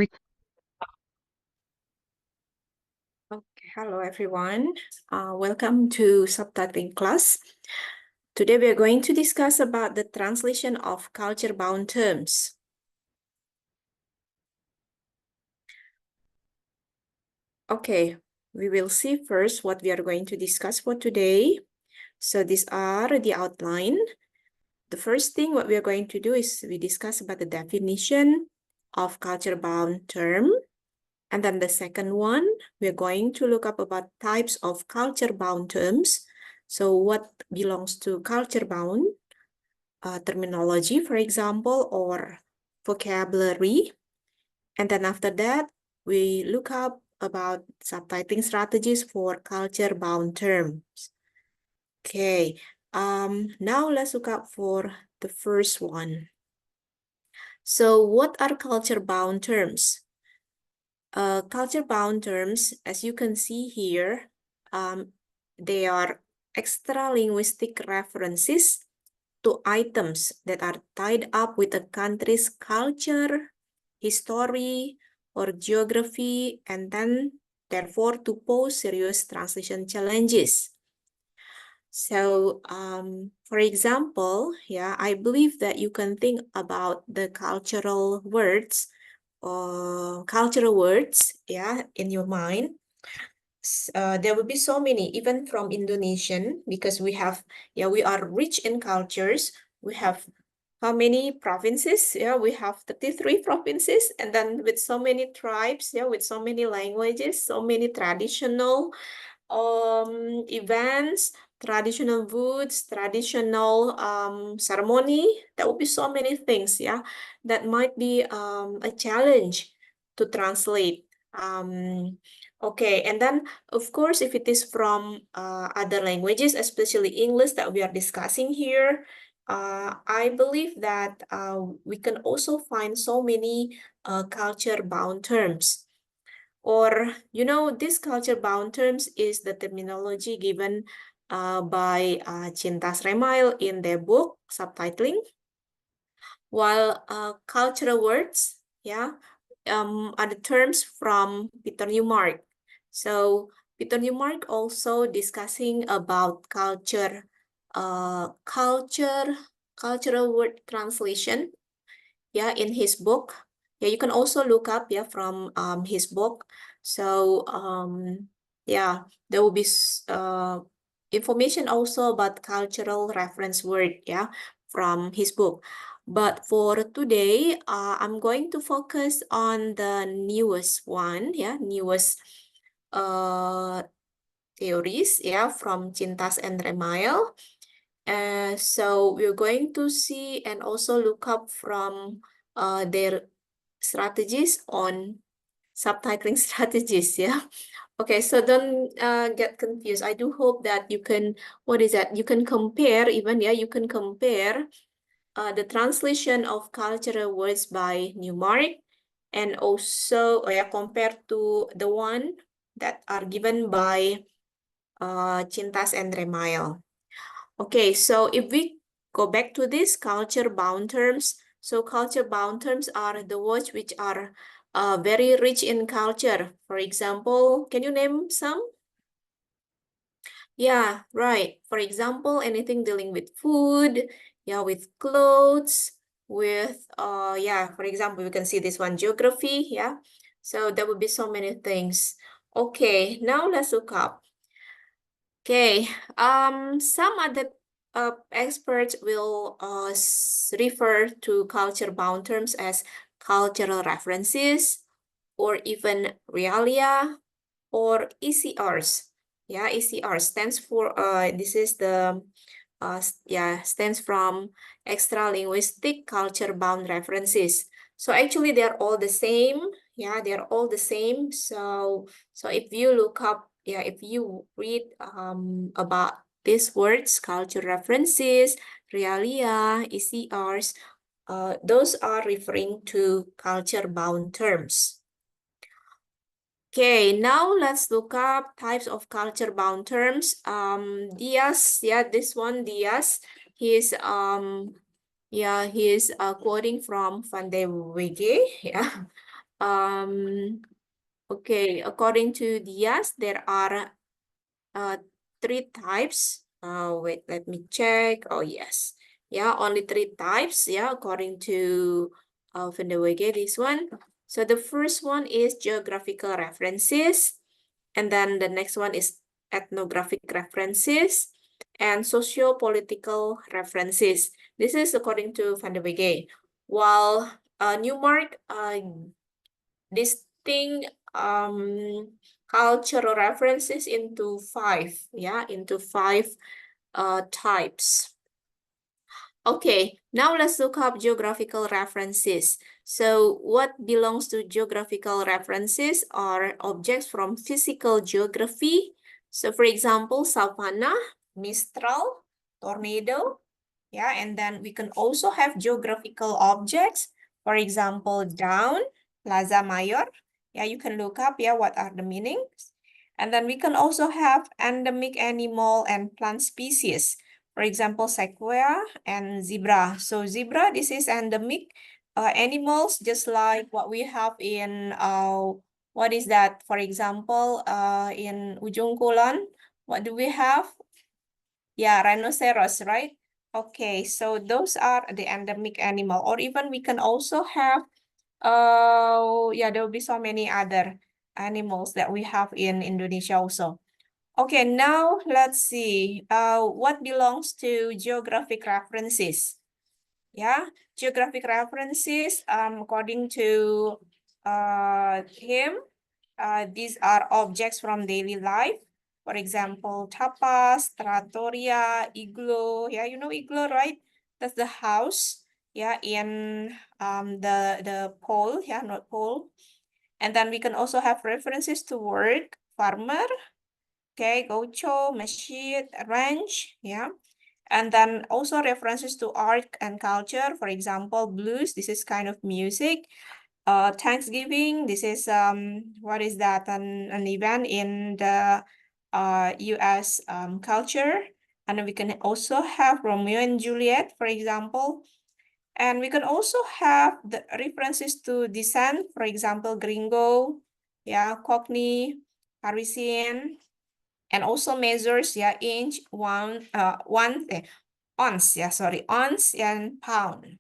Okay, hello everyone. Welcome to Subtitling class. Today we are going to discuss about the translation of culture-bound terms. Okay, we will see first what we are going to discuss for today. So these are the outline. The first thing what we are going to do is we discuss about the definition of culture-bound term. And then the second one, we're going to look up about types of culture-bound terms. So what belongs to culture-bound terminology, for example, or vocabulary. And then after that, we look up about subtitling strategies for culture-bound terms. Okay, now let's look up for the first one. So what are culture-bound terms? Culture-bound terms, as you can see here, they are extra-linguistic references to items that are tied up with a country's culture, history, or geography, and then therefore to pose serious translation challenges. So, for example, I believe that you can think about the cultural words in your mind. There will be so many, even from Indonesian, because we are rich in cultures. We have how many provinces? We have 33 provinces, and then with so many tribes, with so many languages, so many traditional events, traditional foods, traditional ceremony. There will be so many things, that might be a challenge to translate. Okay, and then of course, if it is from other languages, especially English that we are discussing here, I believe that we can also find so many culture-bound terms. Or, this culture-bound terms is the terminology given by Cintas Remail in their book, Subtitling. While cultural words, are the terms from Peter Newmark. So Peter Newmark also discussing about cultural word translation, in his book. You can also look up, from his book. So there will be information also about cultural reference word, from his book. But for today, I'm going to focus on the newest one, newest theories, from Cintas and Remail. So we're going to see and also look up from their strategies on subtitling strategies, Okay, so don't get confused. I do hope that you can, you can compare even, you can compare the translation of cultural words by Newmark and also compared to the one that are given by Cintas and Remail. Okay, so if we go back to this culture-bound terms, so culture-bound terms are the words which are very rich in culture. For example, can you name some? Yeah, right. For example, anything dealing with food, with clothes, with, for example, you can see this one, geography, So there will be so many things. Okay, now let's look up. Okay, some other experts will refer to culture-bound terms as cultural references, or even realia, or ECRs. ECR stands for this is the stands from extra linguistic culture-bound references. So actually, they're all the same. They're all the same. So if you look up, if you read about these words, culture references, realia, ECRs, those are referring to culture-bound terms. Okay, now let's look up types of culture-bound terms. Diaz, this one, Diaz, he's quoting from Van de Wege, Okay, according to Diaz, there are three types. Wait, let me check. Oh, yes. Yeah, only three types. Yeah, according to Van der Wege, this one. So the first one is geographical references. And then the next one is ethnographic references and socio-political references. This is according to Van der Wege. While Newmark distinct cultural references into five, yeah, into five types. Okay, now let's look up geographical references. So what belongs to geographical references are objects from physical geography. So for example, savanna, mistral, tornado, yeah, and then we can also have geographical objects. For example, down, Plaza Mayor. Yeah, you can look up, yeah, what are the meanings. And then we can also have endemic animal and plant species. For example, sequoia and zebra. So zebra, this is endemic animals, just like what we have in, what is that? For example, in Ujung Kulon, what do we have? Yeah, rhinoceros, right? Okay, so those are the endemic animal. Or even we can also have, yeah, there will be so many other animals that we have in Indonesia also. Okay, now let's see what belongs to geographic references. Yeah, geographic references, according to him, these are objects from daily life. For example, tapas, trattoria, igloo. Yeah, you know igloo, right? That's the house. Yeah, in the pole. Yeah, not pole. And then we can also have references to work, farmer. Okay, gaucho, masjid, ranch. Yeah. And then also references to art and culture. For example, blues. This is kind of music. Thanksgiving, this is what is that? An event in the US culture. And we can also have Romeo and Juliet, for example. And we can also have the references to descent, for example, gringo, yeah, cockney, Parisian, and also measures, yeah, inch, ounce, yeah, sorry, ounce and pound.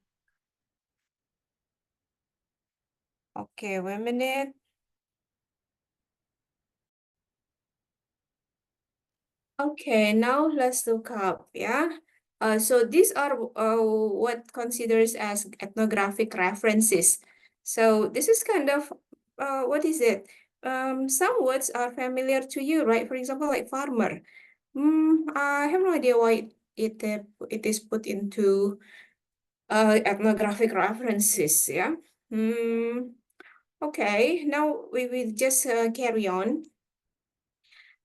Okay, wait a minute. Okay, now let's look up, yeah. So these are what considers as ethnographic references. So this is kind of, what is it? Some words are familiar to you, right? For example, like farmer. I have no idea why it is put into ethnographic references, yeah. Okay, now we will just carry on.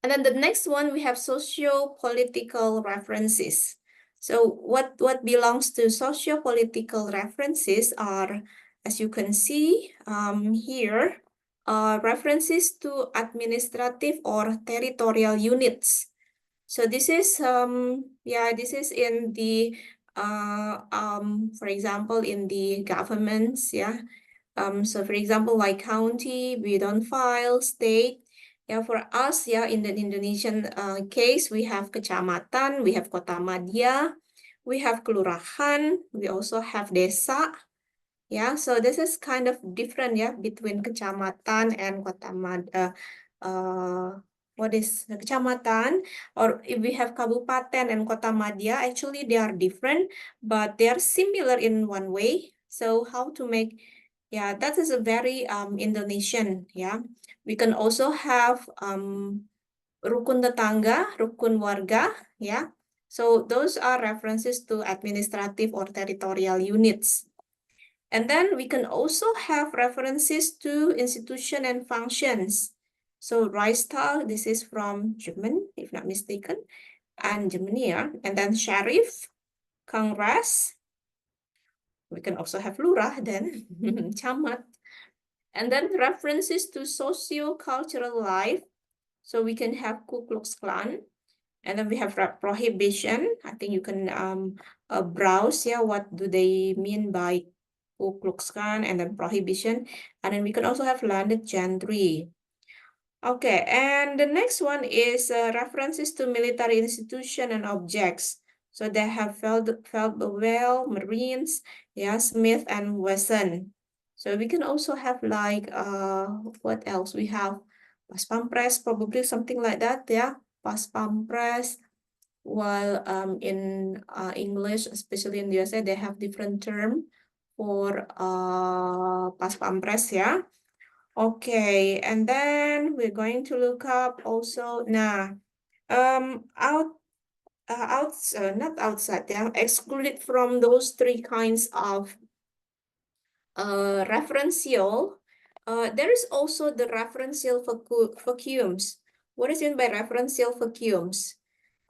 And then the next one, we have socio-political references. So what belongs to socio-political references are, as you can see here, references to administrative or territorial units. So this is, yeah, this is in the, for example, in the governments, yeah. So for example, like county, bidon file, state. Yeah, for us, yeah, in the Indonesian case, we have kecamatan, we have kota madya, we have kelurahan, we also have desa. Yeah, so this is kind of different, yeah, between kecamatan and kota what is kecamatan, or if we have kabupaten and kota madya, actually they are different, but they are similar in one way. So how to make, yeah, that is a very Indonesian, yeah. We can also have rukun tetangga, rukun warga, yeah. So those are references to administrative or territorial units. And then we can also have references to institution and functions. So Reichstag, this is from German, if not mistaken, and Germany, yeah. And then sheriff, Congress. We can also have lurah then, camat. And then references to socio-cultural life. So we can have Ku Klux Klan. And then we have prohibition. I think you can browse, yeah, what do they mean by Ku Klux Klan, and then prohibition. And then we can also have landed gentry. Okay, and the next one is references to military institution and objects. So they have Well, Marines, yeah, Smith and Wesson. So we can also have like what else? We have Pas Pampres, probably something like that, yeah. Pas Pampres. While in English, especially in the USA, they have different term for Pas Pampres, yeah. Okay, and then we're going to look up also, not outside, yeah, excluded from those three kinds of referential. There is also the referential vacuums. What is meant by referential vacuums?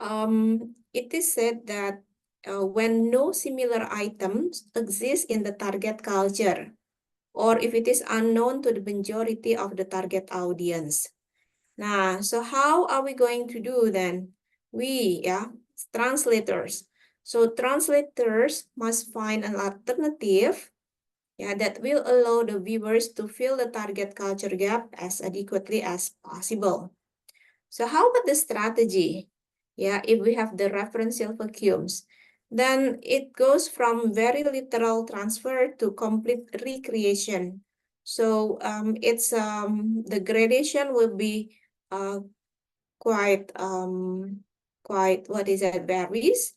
It is said that when no similar items exist in the target culture, or if it is unknown to the majority of the target audience. Nah, so how are we going to do then? Translators. So translators must find an alternative, that will allow the viewers to fill the target culture gap as adequately as possible. So how about the strategy? If we have the referential vacuums, then it goes from very literal transfer to complete recreation. So the gradation will be quite varies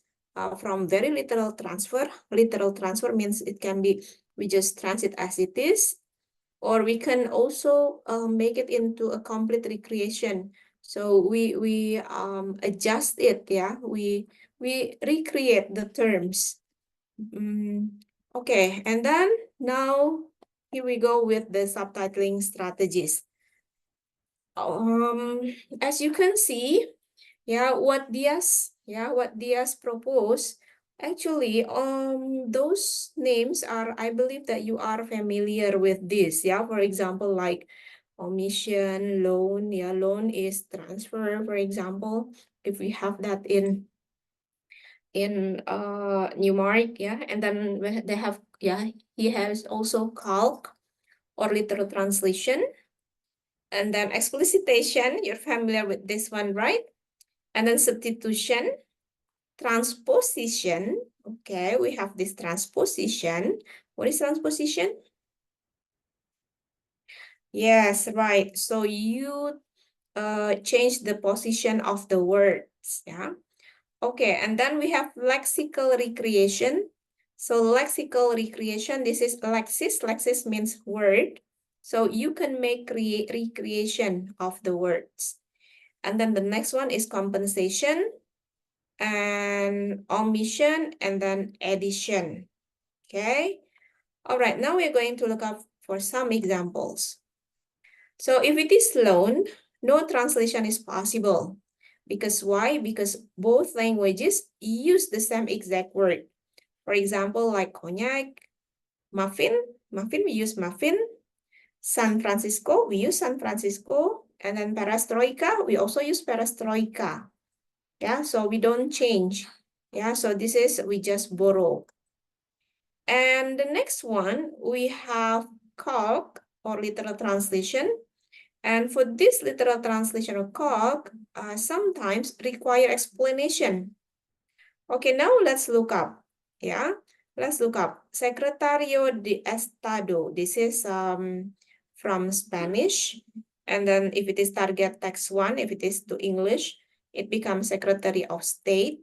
from very literal transfer. Literal transfer means it can be we just transit as it is, or we can also make it into a complete recreation. So we adjust it, we recreate the terms. Okay, and then now here we go with the subtitling strategies. As you can see, what Diaz proposed, actually, those names are, I believe that you are familiar with this, for example, like omission, loan, loan is transfer, for example, if we have that in numeric, and then they have, he has also calc or literal translation, and then explicitation, you're familiar with this one, right? And then substitution, transposition. Okay, we have this transposition. What is transposition? Yes, right. So you change the position of the words, Okay, and then we have lexical recreation. So lexical recreation, this is lexis. Lexis means word. So you can make recreation of the words. And then the next one is compensation and omission, and then addition. Okay. All right, now we're going to look up for some examples. So if it is loan, no translation is possible. Because why? Because both languages use the same exact word. For example, like cognac, muffin, we use muffin. San Francisco, we use San Francisco. And then perestroika, we also use perestroika. So we don't change. So this is, we just borrow. And the next one, we have calc or literal translation. And for this literal translation of calc, sometimes require explanation. Okay, now let's look up. Let's look up Secretario de Estado. This is from Spanish. And then if it is target text 1, if it is to English, it becomes Secretary of State.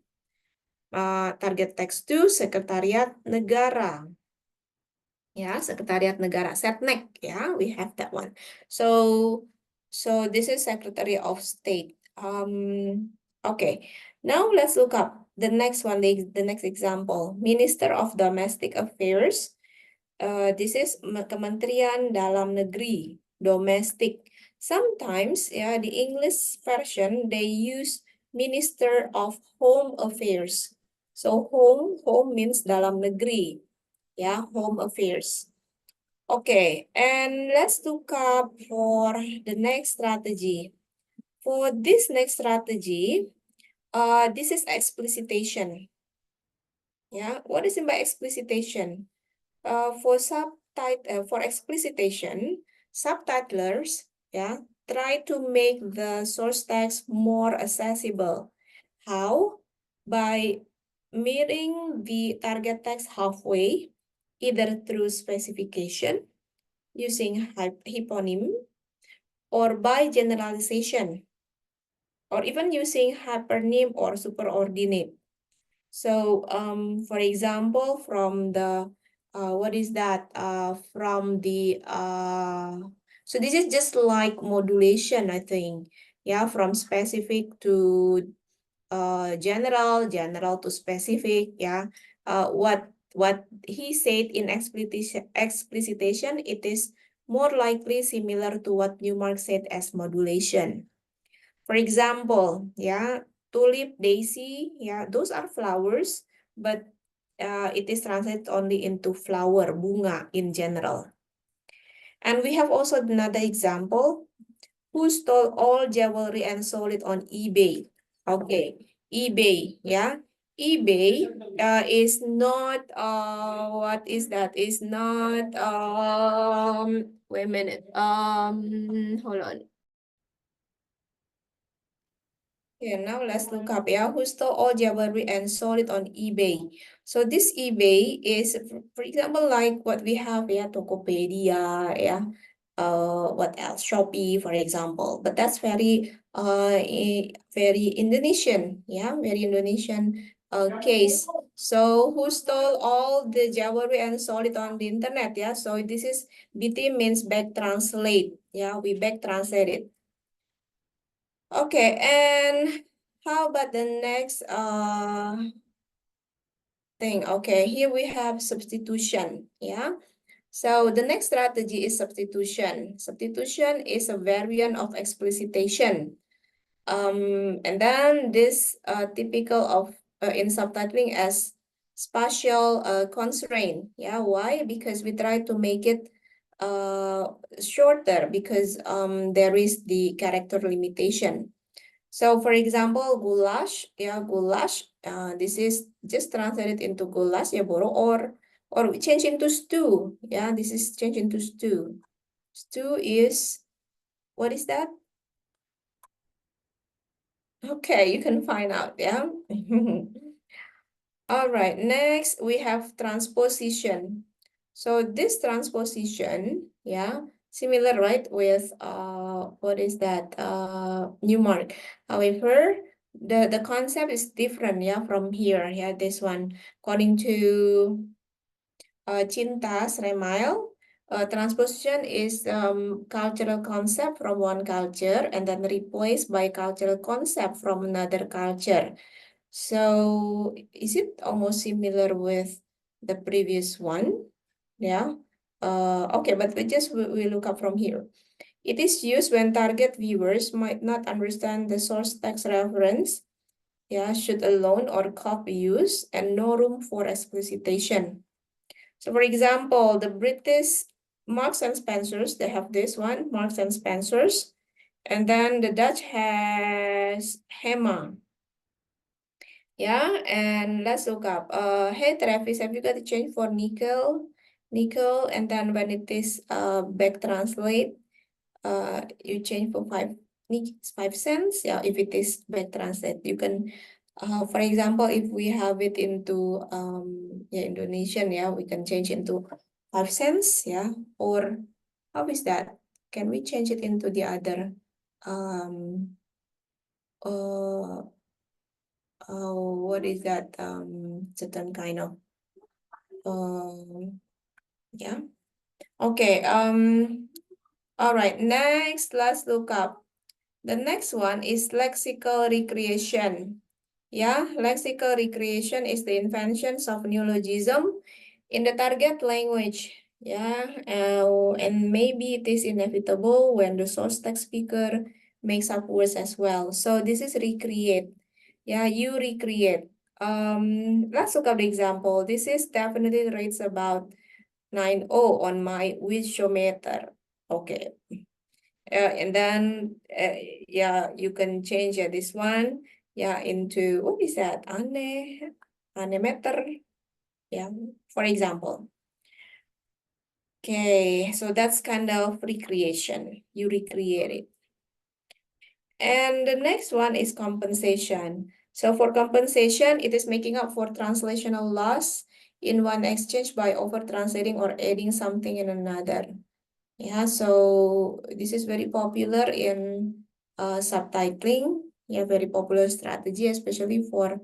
Target text 2, Sekretariat Negara. Sekretariat Negara, Setnek, we have that one. So this is Secretary of State. Okay, now let's look up the next one, the next example, Minister of Domestic Affairs. This is Kementerian Dalam Negeri, domestic. Sometimes, the English version, they use Minister of Home Affairs. So home means dalam negeri. Home affairs. Okay, and let's look up for the next strategy. For this next strategy, this is explicitation. What is it by explicitation? For explicitation, subtitlers, try to make the source text more accessible. How? By meeting the target text halfway, either through specification, using hyponym, or by generalization, or even using hypernym or superordinate. So, for example, from the, what is that? So this is just like modulation, I think. Yeah, from specific to general to specific. Yeah, what he said in explicitation, it is more likely similar to what Newmark said as modulation. For example, tulip, daisy, those are flowers, but it is translated only into flower, bunga in general. And we have also another example. Who stole all jewelry and sold it on eBay? Okay, eBay, eBay is not, what is that? Is not, wait a minute, hold on. Okay, now let's look up, who stole all jewelry and sold it on eBay. So this eBay is, for example, like what we have, Tokopedia, what else? Shopee, for example. But that's very, very Indonesian, very Indonesian case. So who stole all the jewelry and sold it on the internet? So this is BT means back translate. We back translate it. Okay, and how about the next thing? Okay, here we have substitution. So the next strategy is substitution. Substitution is a variant of explicitation. And then this typical of in subtitling as spatial constraint. Why? Because we try to make it shorter because there is the character limitation. So for example, goulash, goulash, this is just translated into goulash, boro, or we change into stew. This is changed into stew. Stew is, what is that? Okay, you can find out, All right, next we have transposition. So this transposition, similar, right, with what is that? Newmark. However, the concept is different, from here, this one. According to Cinta Sremail, transposition is cultural concept from one culture and then replaced by cultural concept from another culture. So is it almost similar with the previous one? Okay, but we look up from here. It is used when target viewers might not understand the source text reference. Should a loan or copy use and no room for explicitation. So for example, the British Marks and Spencers, they have this one, Marks and Spencers. And then the Dutch has Hema. And let's look up. Hey Travis, have you got a change for nickel? Nickel, and then when it is back translate, you change for 5 cents. If it is back translate, you can, for example, if we have it into Indonesian, we can change into 5 cents, or how is that? Can we change it into the other what is that certain kind of okay, all right, next let's look up. The next one is lexical recreation. Lexical recreation is the inventions of neologism in the target language. And maybe it is inevitable when the source text speaker makes up words as well. So this is recreate. You recreate. Let's look at the example. This is definitely rates about 9.0 on my wishometer. Okay. And then you can change this one into, what is that? Anemeter. For example. Okay, so that's kind of recreation. You recreate it. And the next one is compensation. So for compensation, it is making up for translational loss in one exchange by over-translating or adding something in another. Yeah, so this is very popular in subtitling. Yeah, very popular strategy, especially for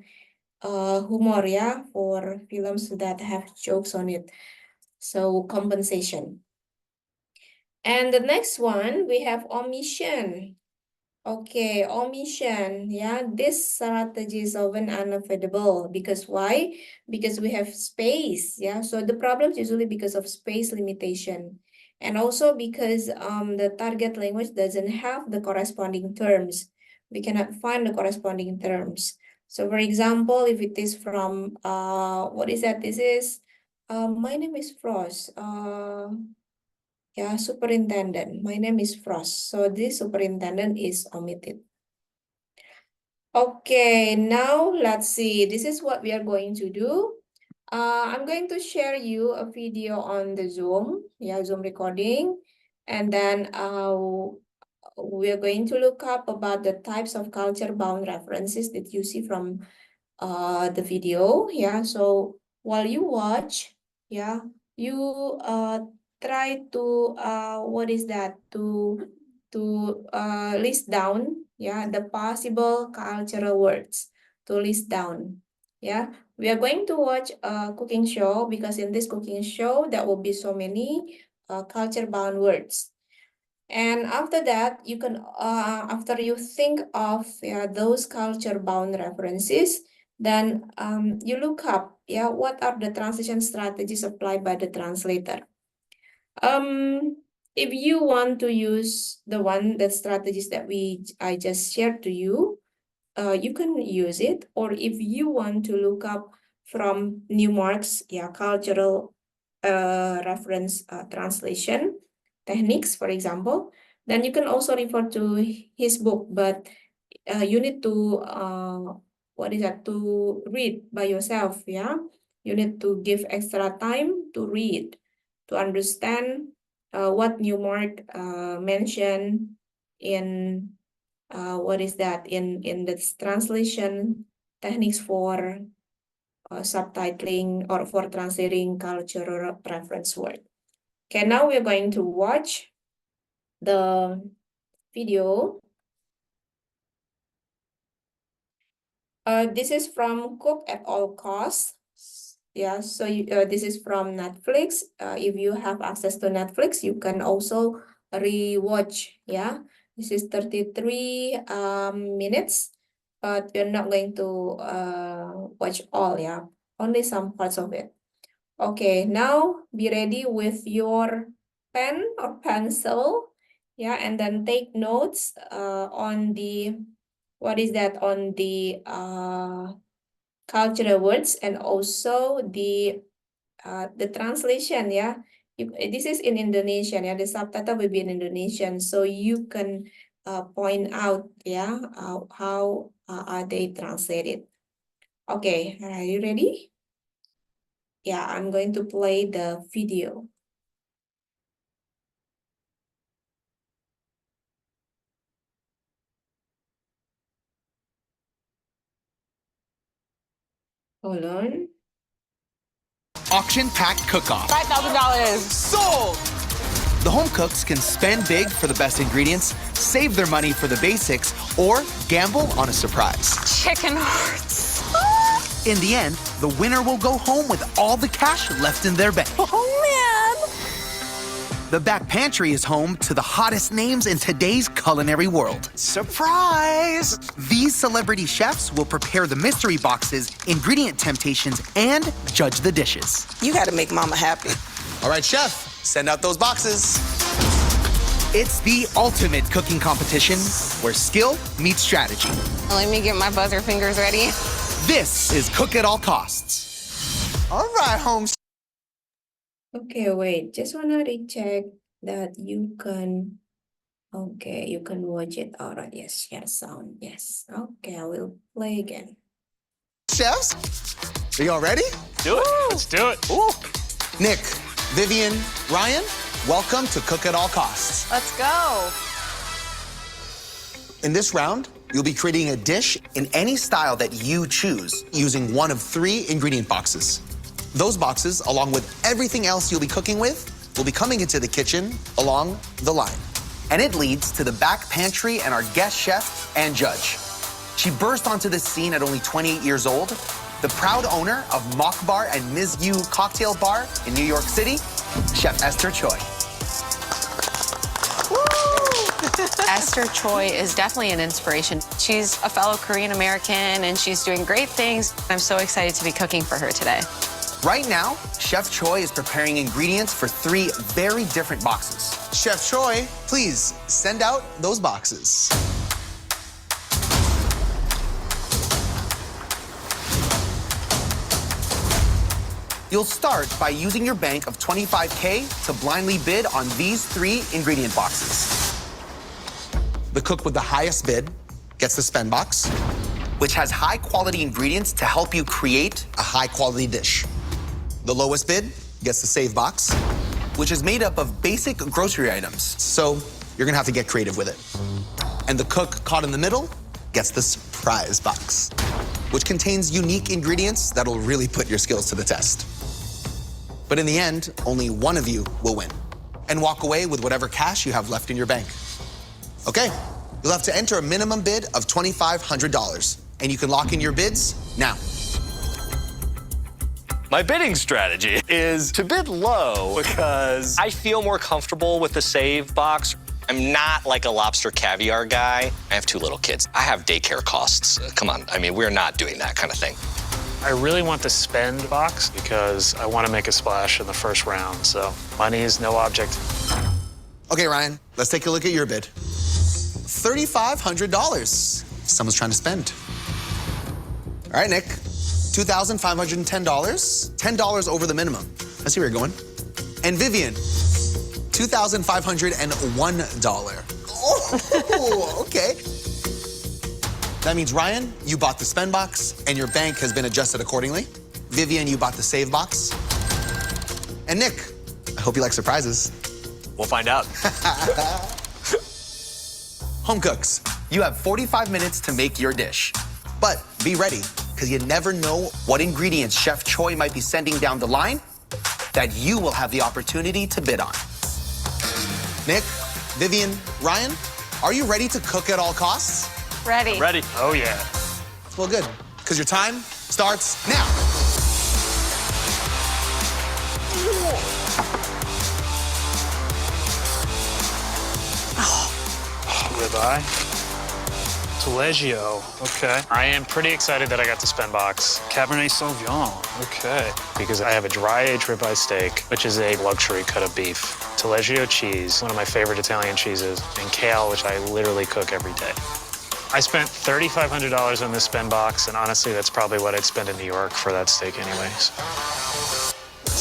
humor, yeah, for films that have jokes on it. So compensation. And the next one, we have omission. Okay, omission. Yeah, this strategy is often unavoidable because why? Because we have space. Yeah, so the problem is usually because of space limitation, and also because the target language doesn't have the corresponding terms. We cannot find the corresponding terms. So, for example, if it is from what is that? This is my name is Frost. Yeah, superintendent. My name is Frost. So this superintendent is omitted. Okay, now let's see. This is what we are going to do. I'm going to share you a video on the Zoom, yeah, Zoom recording. And then we're going to look up about the types of culture-bound references that you see from the video. Yeah, so while you watch, yeah, you try to what is that to list down, yeah, the possible cultural words to list down. Yeah, we are going to watch a cooking show because in this cooking show there will be so many culture bound words. And after that, you can, after you think of those culture-bound references, then you look up, what are the translation strategies applied by the translator. If you want to use the strategies that I just shared to you, you can use it. Or if you want to look up from Newmark's cultural reference translation techniques, for example, then you can also refer to his book, but you need to to read by yourself. Yeah, you need to give extra time to read to understand what Newmark mentioned in in the translation techniques for subtitling or for translating cultural reference word. Okay, now we're going to watch the video. This is from Cook at All Costs. Yeah, so this is from Netflix. If you have access to Netflix, you can also rewatch. Yeah, this is 33 minutes, but we're not going to watch all. Yeah, only some parts of it. Okay, now be ready with your pen or pencil. Yeah, and then take notes on the on the cultural words and also the translation. Yeah, this is in Indonesian. Yeah, the subtitle will be in Indonesian, so you can point out how are they translated. Okay, are you ready? Yeah, I'm going to play the video. Hold on. Auction-packed cook-off. $5,000. Sold! The home cooks can spend big for the best ingredients, save their money for the basics, or gamble on a surprise. Chicken hearts. In the end, the winner will go home with all the cash left in their bank. Oh, man. The back pantry is home to the hottest names in today's culinary world. Surprise! These celebrity chefs will prepare the mystery boxes, ingredient temptations, and judge the dishes. You got to make mama happy. All right, chef, send out those boxes. It's the ultimate cooking competition where skill meets strategy. Let me get my buzzer fingers ready. This is Cook at All Costs. All right, Holmes. Okay, wait, just wanna recheck that you can, okay, you can watch it. All right, yes, share sound, yes. Okay, I will play again. Chefs, are y'all ready? Do it. Let's do it. Ooh. Nick, Vivian, Ryan, welcome to Cook at All Costs. Let's go. In this round, you'll be creating a dish in any style that you choose using one of 3 ingredient boxes. Those boxes, along with everything else you'll be cooking with, will be coming into the kitchen along the line. And it leads to the back pantry and our guest chef and judge. She burst onto this scene at only 28 years old, the proud owner of Mock Bar and Ms. Yu Cocktail Bar in New York City, Chef Esther Choi. Esther Choi is definitely an inspiration. She's a fellow Korean American and she's doing great things. I'm so excited to be cooking for her today. Right now, Chef Choi is preparing ingredients for 3 very different boxes. Chef Choi, please send out those boxes. You'll start by using your bank of $25K to blindly bid on these 3 ingredient boxes. The cook with the highest bid gets the spend box, which has high-quality ingredients to help you create a high-quality dish. The lowest bid gets the save box, which is made up of basic grocery items, so you're gonna have to get creative with it. And the cook caught in the middle gets the surprise box, which contains unique ingredients that'll really put your skills to the test. But in the end, only one of you will win and walk away with whatever cash you have left in your bank. Okay, you'll have to enter a minimum bid of $2,500, and you can lock in your bids now. My bidding strategy is to bid low because I feel more comfortable with the save box. I'm not like a lobster caviar guy. I have 2 little kids. I have daycare costs. Come on, I mean, we're not doing that kind of thing. I really want the spend box because I want to make a splash in the first round, so money is no object. Okay, Ryan, let's take a look at your bid. $3,500. Someone's trying to spend. All right, Nick. $2,510. $10 over the minimum. I see where you're going. And Vivian, $2,501. Oh, okay. That means, Ryan, you bought the spend box, and your bank has been adjusted accordingly. Vivian, you bought the save box. And Nick, I hope you like surprises. We'll find out. Home cooks, you have 45 minutes to make your dish. But be ready, because you never know what ingredients Chef Choi might be sending down the line that you will have the opportunity to bid on. Nick, Vivian, Ryan, are you ready to cook at all costs? Ready. Ready? Oh, yeah. Well, good, because your time starts now. Ribeye. Taleggio. Okay. I am pretty excited that I got the spend box. Cabernet Sauvignon. Okay. Because I have a dry-aged ribeye steak, which is a luxury cut of beef. Taleggio cheese, one of my favorite Italian cheeses, and kale, which I literally cook every day. I spent $3,500 on this spend box, and honestly, that's probably what I'd spend in New York for that steak anyways.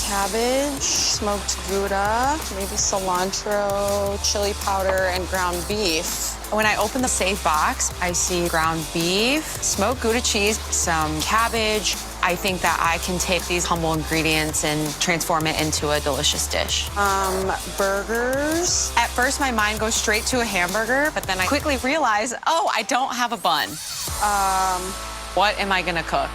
Cabbage, smoked Gouda, maybe cilantro, chili powder, and ground beef. When I open the save box, I see ground beef, smoked Gouda cheese, some cabbage. I think that I can take these humble ingredients and transform it into a delicious dish. Burgers. At first, my mind goes straight to a hamburger, but then I quickly realize, oh, I don't have a bun. What am I gonna cook?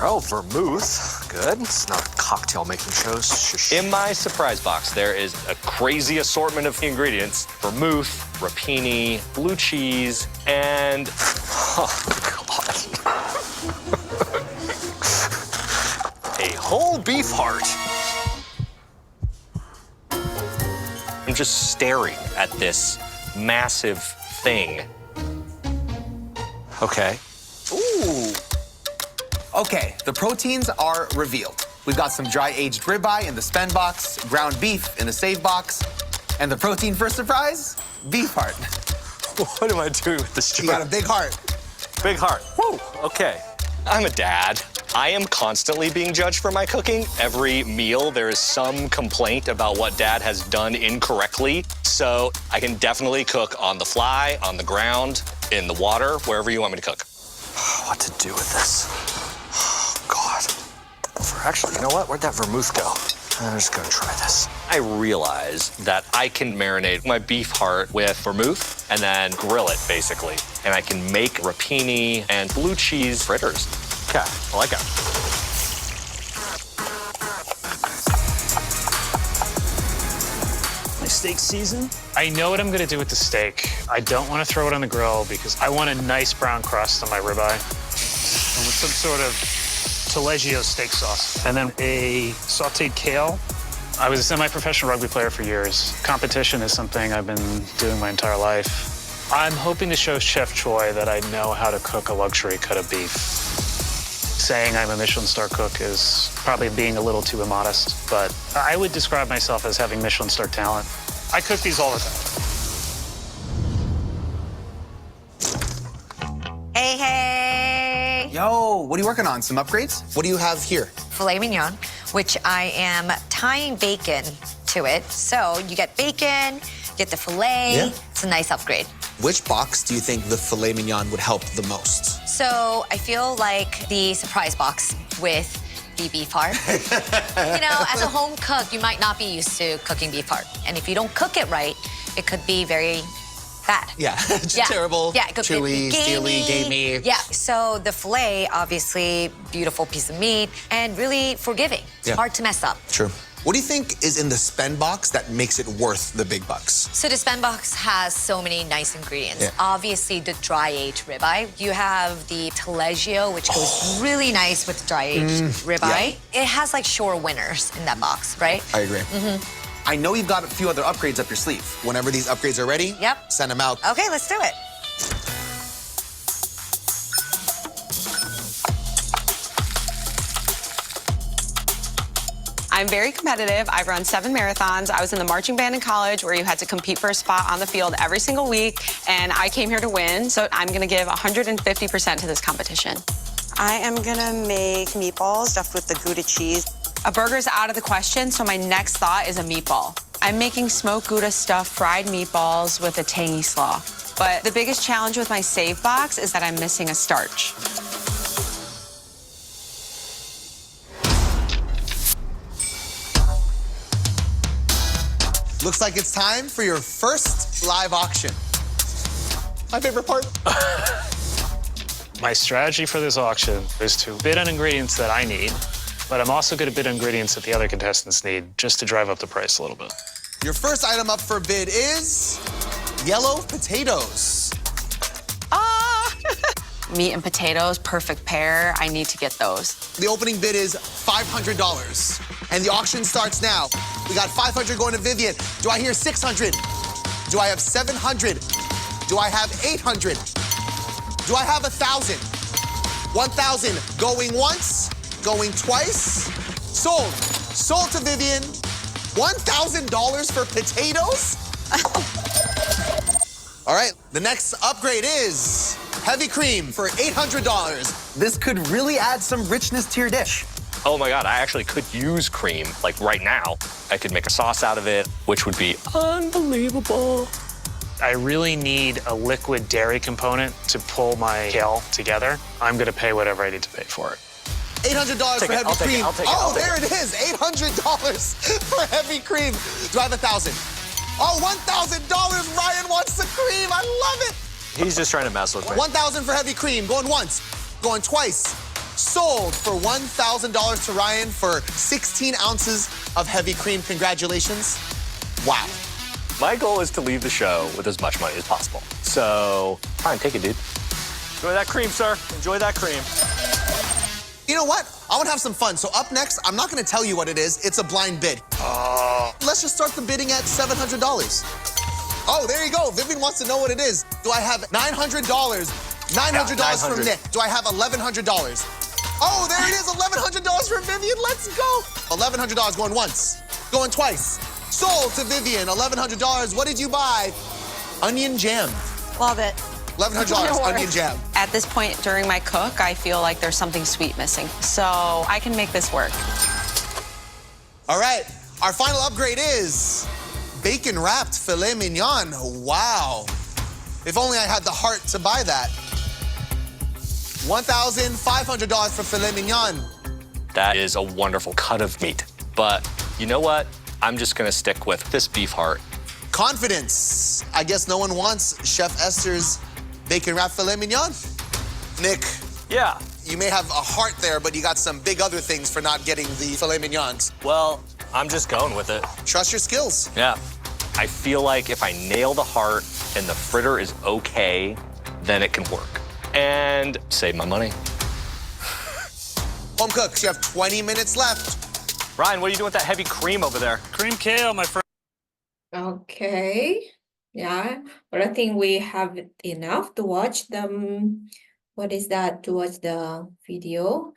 Oh, vermouth. Good. It's not a cocktail making show. In my surprise box, there is a crazy assortment of ingredients. Vermouth, rapini, blue cheese, and... Oh, God. a whole beef heart. I'm just staring at this massive thing. Okay. Ooh. Okay, the proteins are revealed. We've got some dry-aged ribeye in the spend box, ground beef in the save box, and the protein for surprise, beef heart. What am I doing with this You got a big heart. Big heart. Woo, okay. I'm a dad. I am constantly being judged for my cooking. Every meal, there is some complaint about what Dad has done incorrectly. So I can definitely cook on the fly, on the ground, in the water, wherever you want me to cook. What to do with this? Oh, God. Actually, you know what? Where'd that vermouth go? I'm just gonna try this. I realized that I can marinate my beef heart with vermouth and then grill it, basically. And I can make rapini and blue cheese fritters. Okay, I like it. My steak seasoned. I know what I'm gonna do with the steak. I don't want to throw it on the grill because I want a nice brown crust on my ribeye. And with some sort of Taleggio steak sauce. And then a sauteed kale. I was a semi-professional rugby player for years. Competition is something I've been doing my entire life. I'm hoping to show Chef Choi that I know how to cook a luxury cut of beef. Saying I'm a Michelin star cook is probably being a little too immodest, but I would describe myself as having Michelin star talent. I cook these all the time. Hey, hey! Yo, what are you working on? Some upgrades? What do you have here? Filet mignon, which I am tying bacon to it. So you get bacon, you get the filet. Yeah. It's a nice upgrade. Which box do you think the filet mignon would help the most? So I feel like the surprise box with the beef heart. You know, as a home cook, you might not be used to cooking beef heart. And if you don't cook it right, it could be very bad. Yeah, terrible, Yeah, it could chewy, be steely, gamey. Yeah, so the filet, obviously, beautiful piece of meat and really forgiving. It's Yeah. hard to mess up. True. What do you think is in the spend box that makes it worth the big bucks? So the spend box has so many nice ingredients. Yeah. Obviously, the dry-aged ribeye. You have the Taleggio, which goes really nice with dry-aged ribeye. It has like sure winners in that box, right? I agree. I know you've got a few other upgrades up your sleeve. Whenever these upgrades are ready, Yep. send them out. Okay, let's do it. I'm very competitive. I've run 7 marathons. I was in the marching band in college where you had to compete for a spot on the field every single week, and I came here to win, so I'm gonna give 150% to this competition. I am gonna make meatballs stuffed with the Gouda cheese. A burger's out of the question, so my next thought is a meatball. I'm making smoked Gouda stuffed fried meatballs with a tangy slaw. But the biggest challenge with my save box is that I'm missing a starch. Looks like it's time for your first live auction. My favorite part. My strategy for this auction is to bid on ingredients that I need, but I'm also going to bid on ingredients that the other contestants need just to drive up the price a little bit. Your first item up for bid is yellow potatoes. Meat and potatoes, perfect pair. I need to get those. The opening bid is $500, and the auction starts now. We got 500 going to Vivian. Do I hear 600? Do I have 700? Do I have 800? Do I have 1,000? 1,000 going once, going twice. Sold. Sold to Vivian. $1,000 for potatoes? All right, the next upgrade is heavy cream for $800. This could really add some richness to your dish. Oh my God, I actually could use cream, like right now. I could make a sauce out of it, which would be unbelievable. I really need a liquid dairy component to pull my kale together. I'm going to pay whatever I need to pay for it. $800 for heavy cream. Oh, there it is, $800 for heavy cream. Do I have 1,000? Oh, $1,000, Ryan wants the cream, I love it. He's just trying to mess with me. 1,000 for heavy cream, going once, going twice. Sold for $1,000 to Ryan for 16 ounces of heavy cream. Congratulations. Wow. My goal is to leave the show with as much money as possible. So, fine, take it, dude. Enjoy that cream, sir. Enjoy that cream. You know what? I want to have some fun. So up next, I'm not going to tell you what it is. It's a blind bid. Let's just start the bidding at $700. Oh, there you go. Vivian wants to know what it is. Do I have $900? $900 from Nick. Do I have $1,100? Oh, there it is, $1,100 for Vivian. Let's go. $1,100 going once, going twice. Sold to Vivian, $1,100. What did you buy? Onion jam. Love it. $1,100 onion jam. At this point during my cook, I feel like there's something sweet missing. So I can make this work. All right, our final upgrade is bacon wrapped filet mignon. Wow. If only I had the heart to buy that. $1,500 for filet mignon. That is a wonderful cut of meat. But you know what? I'm just gonna stick with this beef heart. Confidence. I guess no one wants Chef Esther's bacon wrapped filet mignon. Nick, Yeah. you may have a heart there, but you got some big other things for not getting the filet mignons. Well, I'm just going with it. Trust your skills. Yeah. I feel like if I nail the heart and the fritter is okay, then it can work. And save my money. Home cooks, you have 20 minutes left. Ryan, what are you doing with that heavy cream over there? Cream kale, my friend. Okay, yeah, but I think we have enough to watch them. What is that? To watch the video.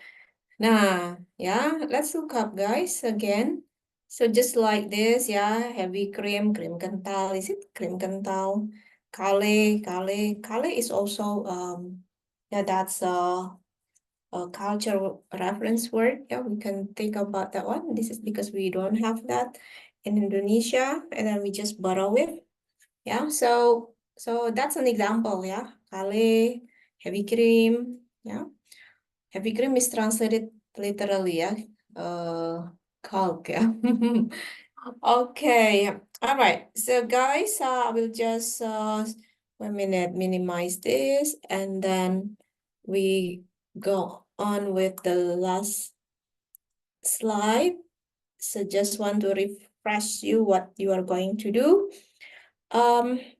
Nah, yeah, let's look up, guys, again. So just like this, yeah, heavy cream, cream kental. Is it cream kental? Kale is also yeah, that's a cultural reference word. Yeah, we can think about that one. This is because we don't have that in Indonesia, and then we just borrow it. Yeah, so that's an example. Yeah, kale, heavy cream. Yeah, heavy cream is translated literally. Yeah, kalk. Yeah. Okay. All right. So guys, I will just 1 minute minimize this, and then we go on with the last slide. So just want to refresh you what you are going to do.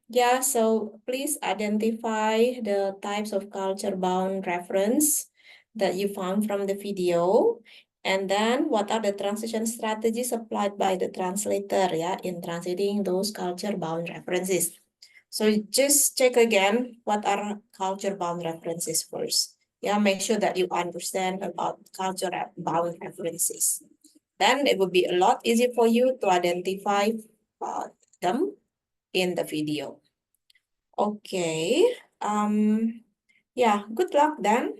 Yeah, so please identify the types of culture-bound reference that you found from the video. And then what are the translation strategies applied by the translator, yeah, in translating those culture-bound references. So just check again, what are culture-bound references first. Yeah, make sure that you understand about culture-bound references. Then it will be a lot easier for you to identify them in the video. Okay, yeah, good luck then.